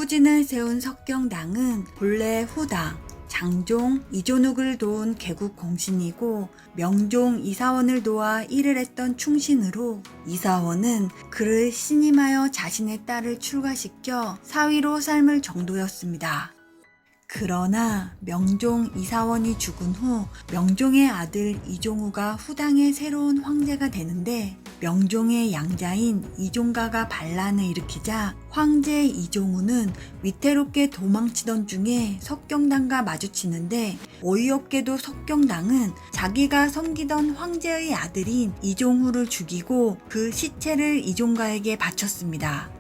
후진을 세운 석경당은 본래 후당, 장종, 이존욱을 도운 개국 공신이고 명종 이사원을 도와 일을 했던 충신으로 이사원은 그를 신임하여 자신의 딸을 출가시켜 사위로 삶을 정도였습니다. 그러나 명종 이사원이 죽은 후 명종의 아들 이종우가 후당의 새로운 황제가 되는데 명종의 양자인 이종가가 반란을 일으키자 황제 이종우는 위태롭게 도망치던 중에 석경당과 마주치는데 어이없게도 석경당은 자기가 섬기던 황제의 아들인 이종우를 죽이고 그 시체를 이종가에게 바쳤습니다.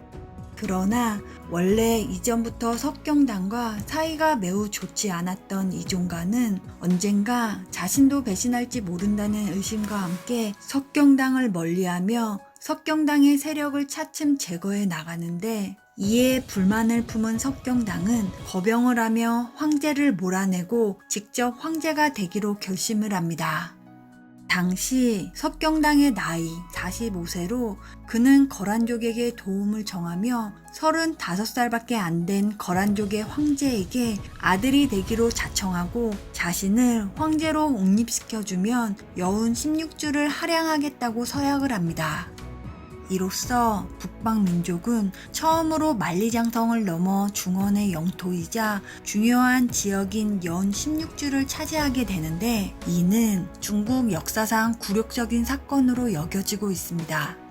그러나 원래 이전부터 석경당과 사이가 매우 좋지 않았던 이종가는 언젠가 자신도 배신할지 모른다는 의심과 함께 석경당을 멀리하며 석경당의 세력을 차츰 제거해 나가는데 이에 불만을 품은 석경당은 거병을 하며 황제를 몰아내고 직접 황제가 되기로 결심을 합니다. 당시 석경당의 나이 45세로 그는 거란족에게 도움을 정하며 35살밖에 안 된 거란족의 황제에게 아들이 되기로 자청하고 자신을 황제로 옹립시켜주면 여운 16주를 할양하겠다고 서약을 합니다. 이로써 북방민족은 처음으로 만리장성을 넘어 중원의 영토이자 중요한 지역인 연 16주를 차지하게 되는데 이는 중국 역사상 굴욕적인 사건으로 여겨지고 있습니다.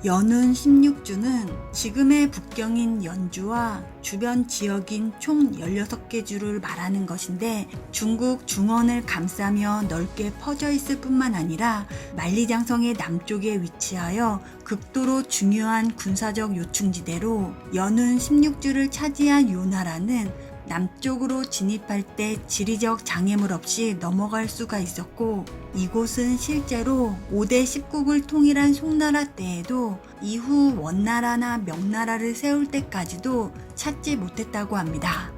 연운 16주는 지금의 북경인 연주와 주변 지역인 총 16개 주를 말하는 것인데 중국 중원을 감싸며 넓게 퍼져 있을 뿐만 아니라 만리장성의 남쪽에 위치하여 극도로 중요한 군사적 요충지대로 연운 16주를 차지한 요 나라는 남쪽으로 진입할 때 지리적 장애물 없이 넘어갈 수가 있었고 이곳은 실제로 5대 10국을 통일한 송나라 때에도 이후 원나라나 명나라를 세울 때까지도 찾지 못했다고 합니다.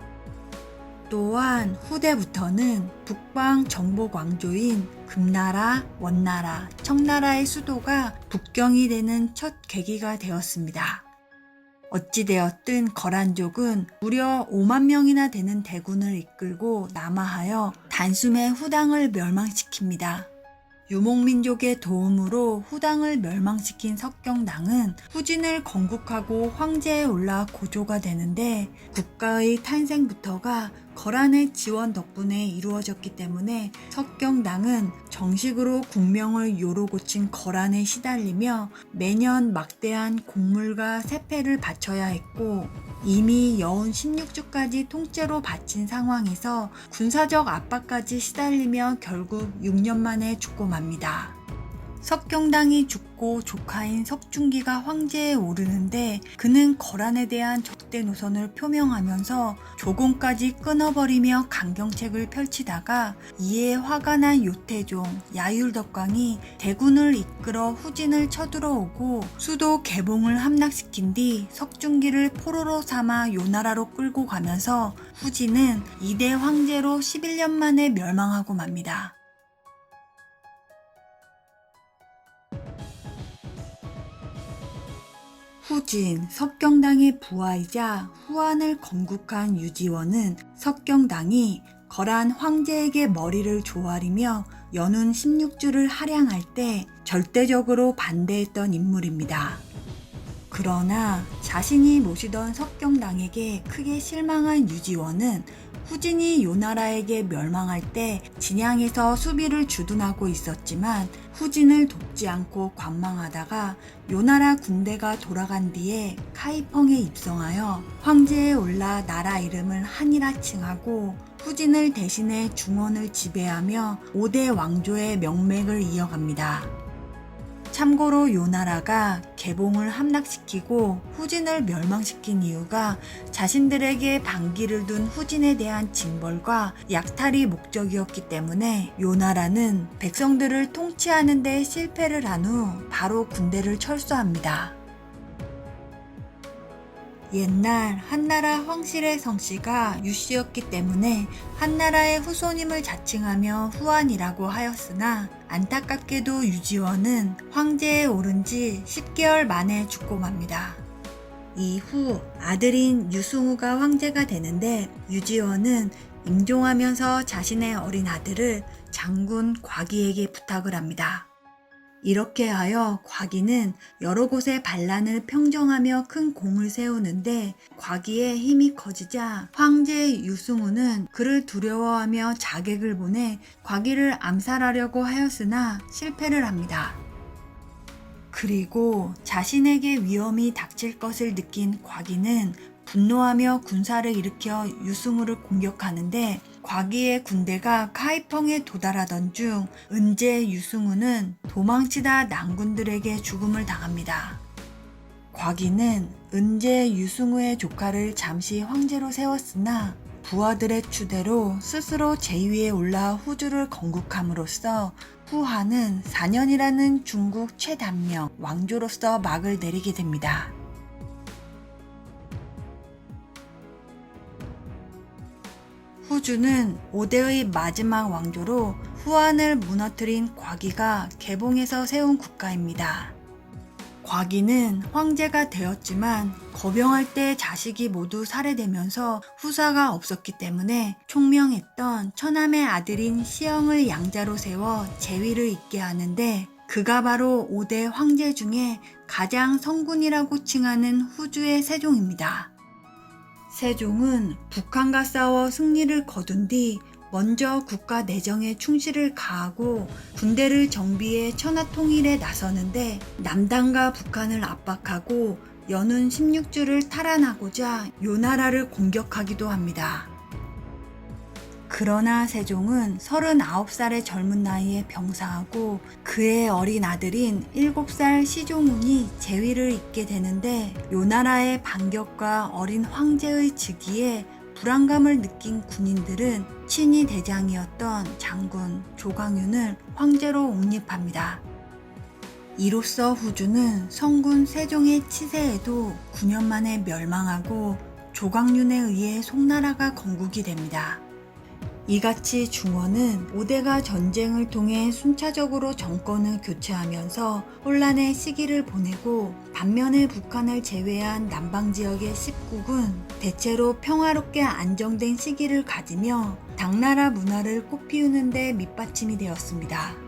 또한 후대부터는 북방 정복 왕조인 금나라, 원나라, 청나라의 수도가 북경이 되는 첫 계기가 되었습니다. 어찌되었든 거란족은 무려 5만 명이나 되는 대군을 이끌고 남하하여 단숨에 후당을 멸망시킵니다. 유목민족의 도움으로 후당을 멸망시킨 석경당은 후진을 건국하고 황제에 올라 고조가 되는데 국가의 탄생부터가 거란의 지원 덕분에 이루어졌기 때문에 석경당은 정식으로 국명을 요로 고친 거란에 시달리며 매년 막대한 곡물과 세패를 바쳐야 했고 이미 여운 16주까지 통째로 바친 상황에서 군사적 압박까지 시달리며 결국 6년 만에 죽고 맙니다. 석경당이 죽고 조카인 석중기가 황제에 오르는데 그는 거란에 대한 적대 노선을 표명하면서 조공까지 끊어버리며 강경책을 펼치다가 이에 화가 난 요태종, 야율덕광이 대군을 이끌어 후진을 쳐들어오고 수도 개봉을 함락시킨 뒤 석중기를 포로로 삼아 요나라로 끌고 가면서 후진은 2대 황제로 11년 만에 멸망하고 맙니다. 후진, 석경당의 부하이자 후한을 건국한 유지원은 석경당이 거란 황제에게 머리를 조아리며 연운 16주를 할양할 때 절대적으로 반대했던 인물입니다. 그러나 자신이 모시던 석경당에게 크게 실망한 유지원은 후진이 요나라에게 멸망할 때 진양에서 수비를 주둔하고 있었지만 후진을 돕지 않고 관망하다가 요나라 군대가 돌아간 뒤에 카이펑에 입성하여 황제에 올라 나라 이름을 한이라 칭하고 후진을 대신해 중원을 지배하며 5대 왕조의 명맥을 이어갑니다. 참고로 요나라가 개봉을 함락시키고 후진을 멸망시킨 이유가 자신들에게 반기를 둔 후진에 대한 징벌과 약탈이 목적이었기 때문에 요나라는 백성들을 통치하는 데 실패를 한 후 바로 군대를 철수합니다. 옛날 한나라 황실의 성씨가 유씨였기 때문에 한나라의 후손임을 자칭하며 후한이라고 하였으나 안타깝게도 유지원은 황제에 오른 지 10개월 만에 죽고 맙니다. 이후 아들인 유승우가 황제가 되는데 유지원은 임종하면서 자신의 어린 아들을 장군 곽이에게 부탁을 합니다. 이렇게 하여 곽이는 여러 곳의 반란을 평정하며 큰 공을 세우는데 곽이의 힘이 커지자 황제 유승우는 그를 두려워하며 자객을 보내 곽이를 암살하려고 하였으나 실패를 합니다. 그리고 자신에게 위험이 닥칠 것을 느낀 곽이는 분노하며 군사를 일으켜 유승우를 공격하는데 곽이의 군대가 카이펑에 도달하던 중 은제 유승우는 도망치다 난군들에게 죽음을 당합니다. 곽이는 은제 유승우의 조카를 잠시 황제로 세웠으나 부하들의 추대로 스스로 제위에 올라 후주를 건국함으로써 후하는 4년이라는 중국 최단명 왕조로서 막을 내리게 됩니다. 후주는 5대의 마지막 왕조로 후한을 무너뜨린 곽이가 개봉해서 세운 국가입니다. 곽이는 황제가 되었지만 거병할 때 자식이 모두 살해되면서 후사가 없었기 때문에 총명했던 처남의 아들인 시영을 양자로 세워 제위를 잇게 하는데 그가 바로 5대 황제 중에 가장 성군이라고 칭하는 후주의 세종입니다. 세종은 북한과 싸워 승리를 거둔 뒤 먼저 국가 내정에 충실을 가하고 군대를 정비해 천하 통일에 나서는데 남단과 북한을 압박하고 연운 16주를 탈환하고자 요나라를 공격하기도 합니다. 그러나 세종은 39살의 젊은 나이에 병사하고 그의 어린 아들인 7살 시종훈이 제위를 잇게 되는데 요나라의 반격과 어린 황제의 즉위에 불안감을 느낀 군인들은 친위 대장이었던 장군 조광윤을 황제로 옹립합니다. 이로써 후주는 성군 세종의 치세에도 9년 만에 멸망하고 조광윤에 의해 송나라가 건국이 됩니다. 이같이 중원은 5대가 전쟁을 통해 순차적으로 정권을 교체하면서 혼란의 시기를 보내고 반면에 북한을 제외한 남방지역의 10국은 대체로 평화롭게 안정된 시기를 가지며 당나라 문화를 꽃피우는 데 밑받침이 되었습니다.